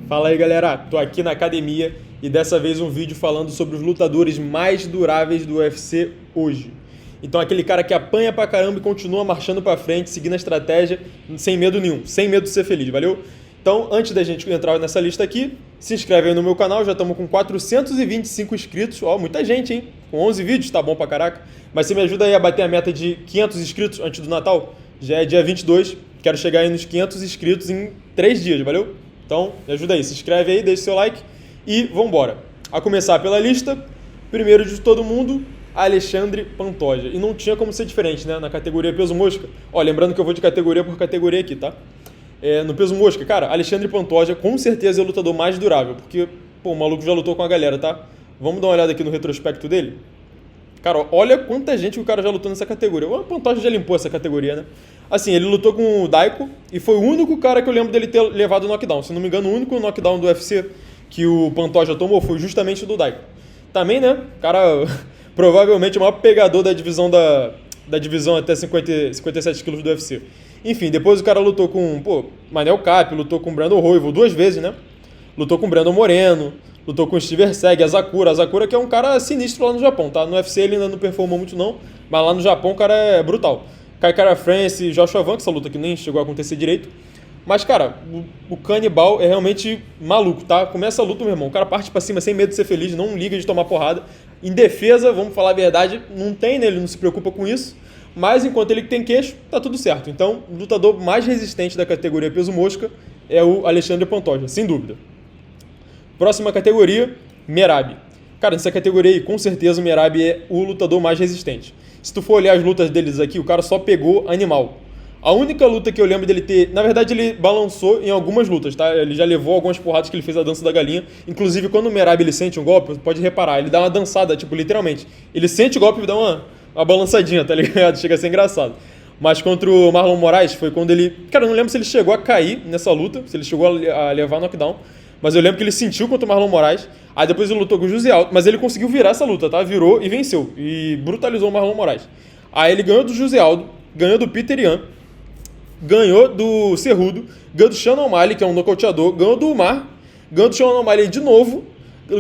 Fala aí, galera, tô aqui na academia e dessa vez um vídeo falando sobre os lutadores mais duráveis do UFC hoje. Então aquele cara que apanha pra caramba e continua marchando pra frente, seguindo a estratégia, sem medo nenhum, sem medo de ser feliz, valeu? Então, antes da gente entrar nessa lista aqui, se inscreve aí no meu canal, já estamos com 425 inscritos, ó, muita gente, hein? Com 11 vídeos, tá bom pra caraca. Mas você me ajuda aí a bater a meta de 500 inscritos antes do Natal? Já é dia 22, quero chegar aí nos 500 inscritos em 3 dias, valeu? Então, me ajuda aí, se inscreve aí, deixa seu like e vambora. A começar pela lista, primeiro de todo mundo, Alexandre Pantoja. E não tinha como ser diferente, né? Na categoria peso mosca. Ó, lembrando que eu vou de categoria por categoria aqui, tá? No peso mosca, cara, Alexandre Pantoja com certeza é o lutador mais durável, porque, pô, o maluco já lutou com a galera, tá? Vamos dar uma olhada aqui no retrospecto dele. Cara, olha quanta gente que o cara já lutou nessa categoria. O Pantoja já limpou essa categoria, né? Assim, ele lutou com o Daiko e foi o único cara que eu lembro dele ter levado knockdown. Se não me engano, o único knockdown do UFC que o Pantoja tomou foi justamente o do Daiko. Também, né? Cara, provavelmente o maior pegador da divisão até 57 quilos do UFC. Enfim, depois o cara lutou com, Manel Kape, lutou com o Brandon Royval 2 vezes, né? Lutou com o Brandon Moreno, lutou com o Steve Erceg, Asakura. Asakura que é um cara sinistro lá no Japão, tá? No UFC ele ainda não performou muito não, mas lá no Japão o cara é brutal. Kai Kara France e Joshua Van, que essa luta que nem chegou a acontecer direito. Mas, cara, o Canibal é realmente maluco, tá? Começa a luta, meu irmão. O cara parte pra cima sem medo de ser feliz, não liga de tomar porrada. Em defesa, vamos falar a verdade, não tem, né? Ele não se preocupa com isso. Mas enquanto ele tem queixo, tá tudo certo. Então, o lutador mais resistente da categoria peso mosca é o Alexandre Pantoja, sem dúvida. Próxima categoria, Merab. Cara, nessa categoria aí, com certeza o Merab é o lutador mais resistente. Se tu for olhar as lutas deles aqui, o cara só pegou animal. A única luta que eu lembro dele ter... Na verdade, ele balançou em algumas lutas, tá? Ele já levou algumas porradas que ele fez a dança da galinha. Inclusive, quando o Merab ele sente um golpe, pode reparar, ele dá uma dançada, tipo, literalmente. Ele sente o golpe e dá uma balançadinha, tá ligado? Chega a ser engraçado. Mas contra o Marlon Moraes, foi quando ele... Cara, eu não lembro se ele chegou a cair nessa luta, se ele chegou a levar knockdown. Mas eu lembro que ele sentiu contra o Marlon Moraes. Aí depois ele lutou com o José Aldo, mas ele conseguiu virar essa luta, tá? Virou e venceu. E brutalizou o Marlon Moraes. Aí ele ganhou do José Aldo, ganhou do Peter Yan, ganhou do Cerrudo, ganhou do Sean O'Malley, que é um nocauteador, ganhou do Umar, ganhou do Sean O'Malley de novo,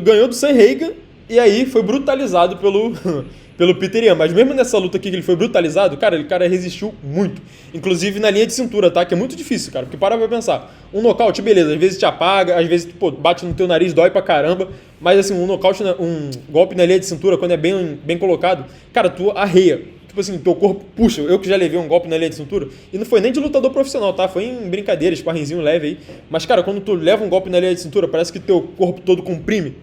ganhou do Sam Hagan, e aí foi brutalizado pelo Peter Yan. Mas mesmo nessa luta aqui que ele foi brutalizado, cara, o cara resistiu muito. Inclusive na linha de cintura, tá? Que é muito difícil, cara. Porque para pra pensar. Um nocaute, beleza, às vezes te apaga, às vezes, bate no teu nariz, dói pra caramba. Mas assim, um nocaute, um golpe na linha de cintura, quando é bem colocado, cara, tu arreia. Tipo assim, teu corpo puxa. Eu que já levei um golpe na linha de cintura, e não foi nem de lutador profissional, tá? Foi em brincadeira, sparringzinho leve aí. Mas, cara, quando tu leva um golpe na linha de cintura, parece que teu corpo todo comprime.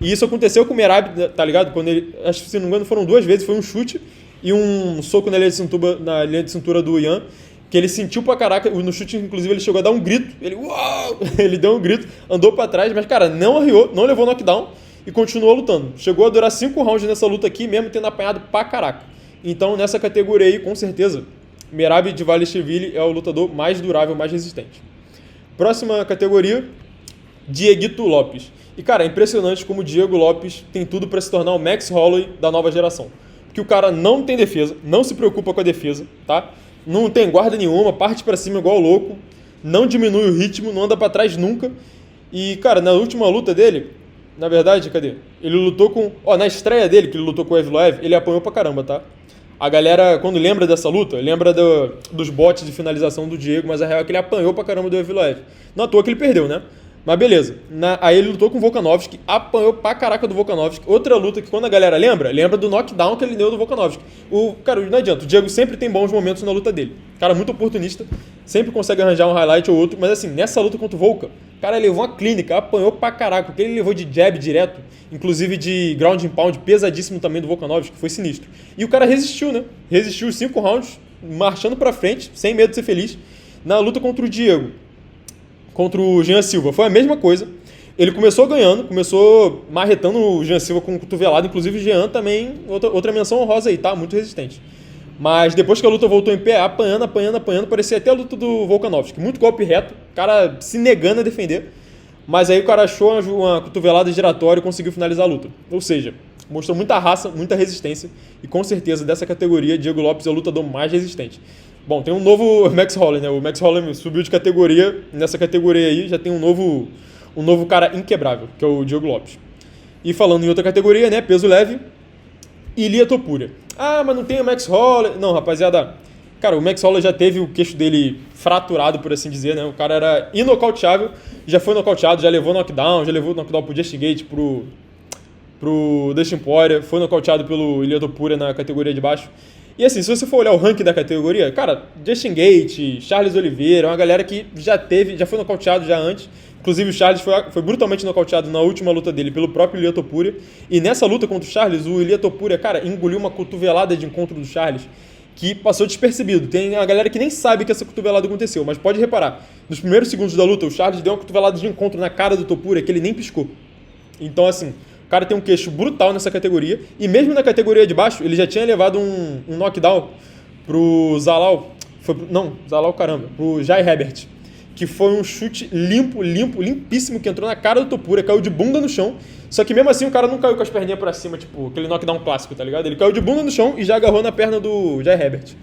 E isso aconteceu com o Merab, tá ligado? Quando ele, acho que se não me engano foram 2 vezes, foi um chute e um soco na linha de cintura do Yan, que ele sentiu pra caraca, no chute inclusive ele chegou a dar um grito, ele uau! Ele deu um grito, andou pra trás, mas cara, não arriou, não levou knockdown e continuou lutando. Chegou a durar 5 rounds nessa luta aqui, mesmo tendo apanhado pra caraca. Então nessa categoria aí, com certeza, Merab Dvalishvili é o lutador mais durável, mais resistente. Próxima categoria, Dieguito Lopes. E, cara, é impressionante como o Diego Lopes tem tudo pra se tornar o Max Holloway da nova geração. Porque o cara não tem defesa, não se preocupa com a defesa, tá? Não tem guarda nenhuma, parte pra cima igual louco, não diminui o ritmo, não anda pra trás nunca. E, cara, na última luta dele, na verdade, cadê? Ele lutou com... na estreia dele, que ele lutou com o Evloev, ele apanhou pra caramba, tá? A galera, quando lembra dessa luta, lembra dos botes de finalização do Diego, mas a real é que ele apanhou pra caramba do Evloev. Não à toa que ele perdeu, né? Mas beleza, aí ele lutou com o Volkanovski, apanhou pra caraca do Volkanovski. Outra luta que quando a galera lembra do knockdown que ele deu do Volkanovski. Cara, não adianta, o Diego sempre tem bons momentos na luta dele. Cara, muito oportunista, sempre consegue arranjar um highlight ou outro. Mas assim, nessa luta contra o Volka, cara, ele levou uma clínica, apanhou pra caraca. O que ele levou de jab direto, inclusive de ground and pound pesadíssimo também do Volkanovski, foi sinistro. E o cara resistiu, né? Resistiu os 5 rounds, marchando pra frente, sem medo de ser feliz. Na luta contra o Diego, contra o Jean Silva, foi a mesma coisa. Ele começou ganhando, começou marretando o Jean Silva com um cotovelado. Inclusive o Jean também, outra menção honrosa aí, tá? Muito resistente. Mas depois que a luta voltou em pé, apanhando, parecia até a luta do Volkanovski. Muito golpe reto, o cara se negando a defender. Mas aí o cara achou uma cotovelada giratória e conseguiu finalizar a luta. Ou seja, mostrou muita raça, muita resistência. E com certeza, dessa categoria, Diego Lopes é o lutador mais resistente. Bom, tem um novo Max Holloway, né? O Max Holloway subiu de categoria. Nessa categoria aí já tem um um novo cara inquebrável, que é o Diogo Lopes. E falando em outra categoria, né, peso leve, Ilia Topuria. Ah, mas não tem o Max Holloway. Não, rapaziada, cara, o Max Holloway já teve o queixo dele fraturado, por assim dizer, né? O cara era inocauteável, já foi nocauteado, já levou knockdown, pro Justin Gaethje, pro Dustin Poirier, foi nocauteado pelo Ilia Topuria na categoria de baixo. E assim, se você for olhar o ranking da categoria, cara, Justin Gaethje, Charles Oliveira, uma galera que já foi nocauteado já antes. Inclusive o Charles foi brutalmente nocauteado na última luta dele pelo próprio Ilia Topuria. E nessa luta contra o Charles, o Ilia Topuria, cara, engoliu uma cotovelada de encontro do Charles que passou despercebido. Tem a galera que nem sabe que essa cotovelada aconteceu, mas pode reparar. Nos primeiros segundos da luta, o Charles deu uma cotovelada de encontro na cara do Topuria que ele nem piscou. Então, assim, o cara tem um queixo brutal nessa categoria. E mesmo na categoria de baixo, ele já tinha levado um knockdown pro Zalal. Pro Jai Herbert. Que foi um chute limpíssimo, que entrou na cara do Topuria, caiu de bunda no chão. Só que mesmo assim o cara não caiu com as perninhas pra cima, tipo, aquele knockdown clássico, tá ligado? Ele caiu de bunda no chão e já agarrou na perna do Jai Herbert.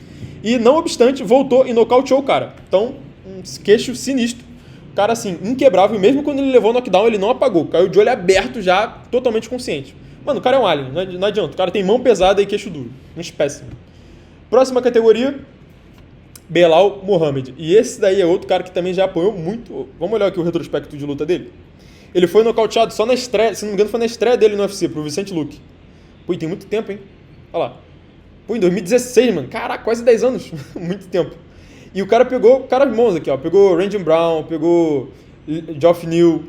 E não obstante, voltou e nocauteou o cara. Então, um queixo sinistro. O cara, assim, inquebrável, e mesmo quando ele levou o knockdown, ele não apagou. Caiu de olho aberto já, totalmente consciente. Mano, o cara é um alien, não adianta. O cara tem mão pesada e queixo duro. Um espécime. Próxima categoria, Belal Muhammad. E esse daí é outro cara que também já apoiou muito. Vamos olhar aqui o retrospecto de luta dele. Ele foi nocauteado só na estreia, se não me engano foi na estreia dele no UFC, pro Vicente Luque. Pô, e tem muito tempo, hein? Olha lá. Pô, em 2016, mano. Caraca, quase 10 anos. Muito tempo. E o cara pegou caras bons aqui, ó. Pegou Randy Brown, pegou Geoff Neal.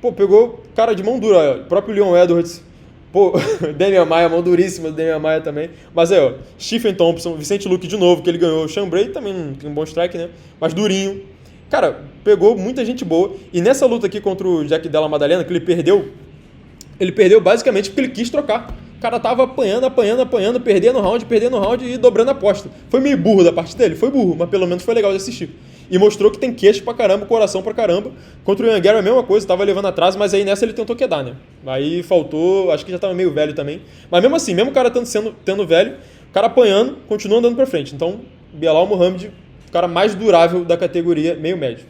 Pô, pegou cara de mão dura, ó. O próprio Leon Edwards. Pô, Demian Maia, mão duríssima do Demian Maia também. Mas aí, ó, Stephen Thompson, Vicente Luque de novo, que ele ganhou. Sean Bray também não tem um bom strike, né? Mas durinho. Cara, pegou muita gente boa. E nessa luta aqui contra o Jack Della Maddalena, que ele perdeu basicamente porque ele quis trocar. O cara tava apanhando, perdendo round e dobrando a aposta. Foi meio burro da parte dele? Foi burro, mas pelo menos foi legal de assistir. E mostrou que tem queixo pra caramba, coração pra caramba. Contra o Ian Gary a mesma coisa, tava levando atrás, mas aí nessa ele tentou quedar, né? Aí faltou, acho que já tava meio velho também. Mas mesmo assim, mesmo o cara tendo velho, o cara apanhando, continua andando pra frente. Então, Belal Muhammad, o cara mais durável da categoria meio médio.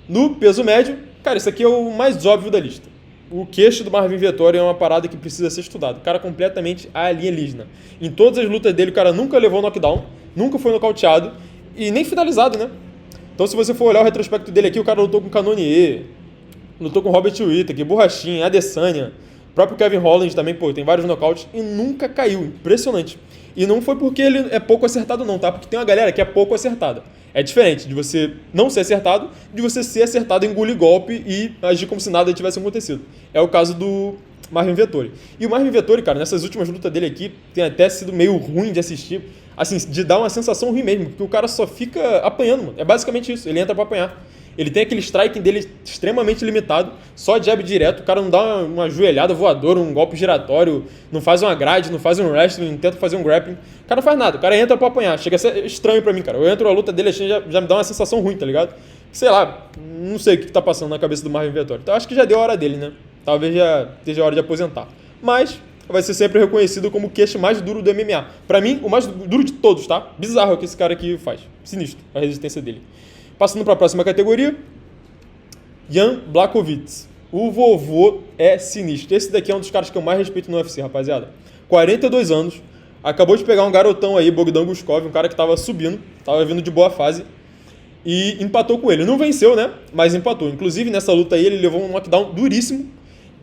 No peso médio, cara, isso aqui é o mais óbvio da lista. O queixo do Marvin Vettori é uma parada que precisa ser estudado. O cara completamente alienígena. Em todas as lutas dele, o cara nunca levou knockdown, nunca foi nocauteado e nem finalizado, né? Então, se você for olhar o retrospecto dele aqui, o cara lutou com Cannonier, lutou com Robert Whittaker, Borrachinha, Adesanya, o próprio Kevin Holland também, pô, tem vários nocautes e nunca caiu. Impressionante. E não foi porque ele é pouco acertado não, tá? Porque tem uma galera que é pouco acertada. É diferente de você não ser acertado, de você ser acertado, engolir golpe e agir como se nada tivesse acontecido. É o caso do Marvin Vettori. E o Marvin Vettori, cara, nessas últimas lutas dele aqui, tem até sido meio ruim de assistir, assim, de dar uma sensação ruim mesmo, porque o cara só fica apanhando, mano. É basicamente isso, ele entra pra apanhar. Ele tem aquele striking dele extremamente limitado, só jab direto, o cara não dá uma joelhada voadora, um golpe giratório, não faz uma grade, não faz um wrestling, não tenta fazer um grappling. O cara não faz nada, o cara entra pra apanhar. Chega a ser estranho pra mim, cara. Eu entro na luta dele, assim, já me dá uma sensação ruim, tá ligado? Sei lá, não sei o que tá passando na cabeça do Marvin Vettori. Então acho que já deu a hora dele, né? Talvez já esteja a hora de aposentar. Mas vai ser sempre reconhecido como o queixo mais duro do MMA. Pra mim, o mais duro de todos, tá? Bizarro o que esse cara aqui faz. Sinistro a resistência dele. Passando para a próxima categoria, Jan Blachowicz. O vovô é sinistro. Esse daqui é um dos caras que eu mais respeito no UFC, rapaziada. 42 anos, acabou de pegar um garotão aí, Bogdan Guskov, um cara que tava subindo, tava vindo de boa fase, e empatou com ele. Não venceu, né? Mas empatou. Inclusive, nessa luta aí, ele levou um knockdown duríssimo,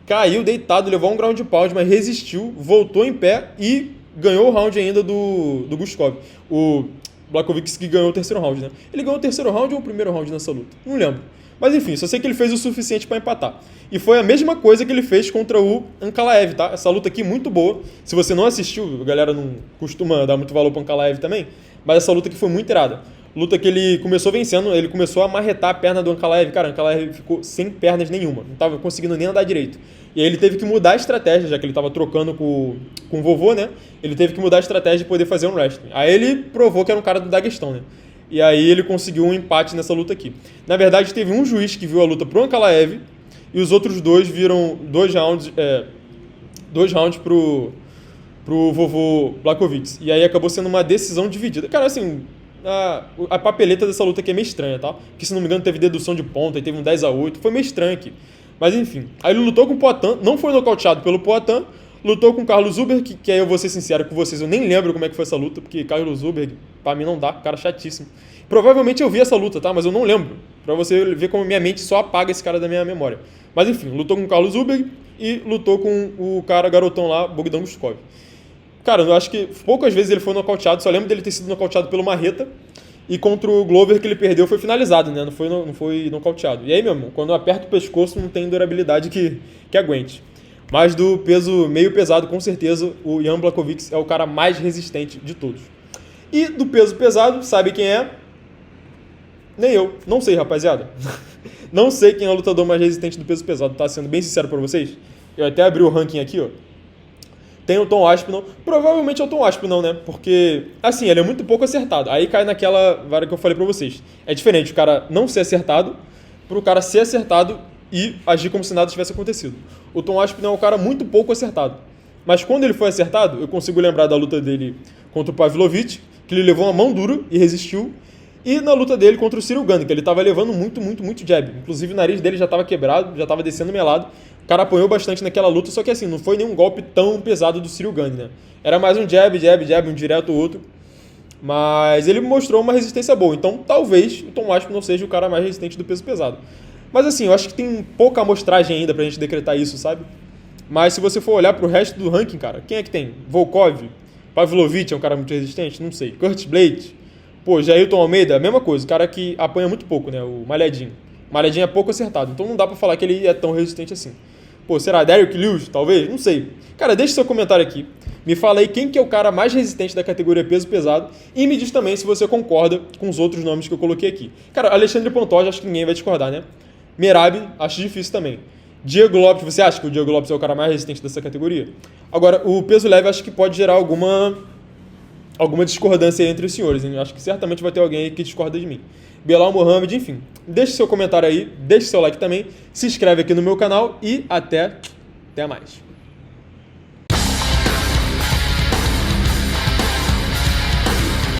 caiu deitado, levou um ground pound, mas resistiu, voltou em pé e ganhou o round ainda do Guskov. O Blachowicz que ganhou o terceiro round, né? Ele ganhou o terceiro round ou o primeiro round nessa luta? Não lembro. Mas enfim, só sei que ele fez o suficiente para empatar. E foi a mesma coisa que ele fez contra o Ankalaev, tá? Essa luta aqui muito boa. Se você não assistiu, a galera não costuma dar muito valor pro Ankalaev também, mas essa luta aqui foi muito irada. Luta que ele começou vencendo, ele começou a marretar a perna do Ankalaev. Cara, o Ankalaev ficou sem pernas nenhuma, não tava conseguindo nem andar direito. E aí ele teve que mudar a estratégia, já que ele tava trocando com o vovô, né? Ele teve que mudar a estratégia de poder fazer um wrestling. Aí ele provou que era um cara do Daguestão, né? E aí ele conseguiu um empate nessa luta aqui. Na verdade, teve um juiz que viu a luta pro Ankalaev e os outros dois viram dois rounds pro vovô Blachowicz. E aí acabou sendo uma decisão dividida. Cara, assim, a papeleta dessa luta aqui é meio estranha, tá? Porque se não me engano teve dedução de ponta e teve um 10-8, foi meio estranho aqui. Mas enfim, aí ele lutou com o Poatan, não foi nocauteado pelo Poatan, lutou com o Carlos Zuberg, que aí eu vou ser sincero com vocês, eu nem lembro como é que foi essa luta, porque Carlos Zuberg, pra mim não dá, cara chatíssimo. Provavelmente eu vi essa luta, tá? Mas eu não lembro, pra você ver como minha mente só apaga esse cara da minha memória. Mas enfim, lutou com o Carlos Zuberg e lutou com o cara garotão lá, Bogdan Guskov. Cara, eu acho que poucas vezes ele foi nocauteado, só lembro dele ter sido nocauteado pelo Marreta, e contra o Glover que ele perdeu foi finalizado, né? Não foi nocauteado. E aí, meu irmão, quando aperta o pescoço não tem durabilidade que aguente. Mas do peso meio pesado, com certeza, o Jan Blachowicz é o cara mais resistente de todos. E do peso pesado, sabe quem é? Nem eu. Não sei, rapaziada. Não sei quem é o lutador mais resistente do peso pesado, tá? Sendo bem sincero pra vocês. Eu até abri o ranking aqui, ó. Tem o Tom Aspinall. Provavelmente é o Tom Aspinall, né? Porque, assim, ele é muito pouco acertado. Aí cai naquela vara que eu falei pra vocês. É diferente o cara não ser acertado pro cara ser acertado e agir como se nada tivesse acontecido. O Tom Aspinall é um cara muito pouco acertado. Mas quando ele foi acertado, eu consigo lembrar da luta dele contra o Pavlovich, que ele levou uma mão dura e resistiu. E na luta dele contra o Cyril Gane, que ele tava levando muito jab. Inclusive o nariz dele já tava quebrado, já tava descendo melado. O cara apanhou bastante naquela luta, só que assim, não foi nenhum golpe tão pesado do Cyril Gane, né? Era mais um jab, um direto, outro. Mas ele mostrou uma resistência boa. Então talvez o Tom Aspinall seja o cara mais resistente do peso pesado. Mas assim, eu acho que tem pouca amostragem ainda pra gente decretar isso, sabe? Mas se você for olhar pro resto do ranking, cara, quem é que tem? Volkov, Pavlovich é um cara muito resistente? Não sei. Curtis Blade. Pô, Jailton Almeida, a mesma coisa, o cara que apanha muito pouco, né? O Malhadinho. O Malhadinho é pouco acertado, então não dá pra falar que ele é tão resistente assim. Pô, será Derrick Lewis, talvez? Não sei. Cara, deixa seu comentário aqui. Me fala aí quem que é o cara mais resistente da categoria peso pesado e me diz também se você concorda com os outros nomes que eu coloquei aqui. Cara, Alexandre Pantoja, acho que ninguém vai discordar, né? Merab, acho difícil também. Diego Lopes, você acha que o Diego Lopes é o cara mais resistente dessa categoria? Agora, o peso leve acho que pode gerar alguma discordância entre os senhores, hein? Acho que certamente vai ter alguém aí que discorda de mim. Belal Mohamed, enfim. Deixe seu comentário aí, deixe seu like também, se inscreve aqui no meu canal e até mais.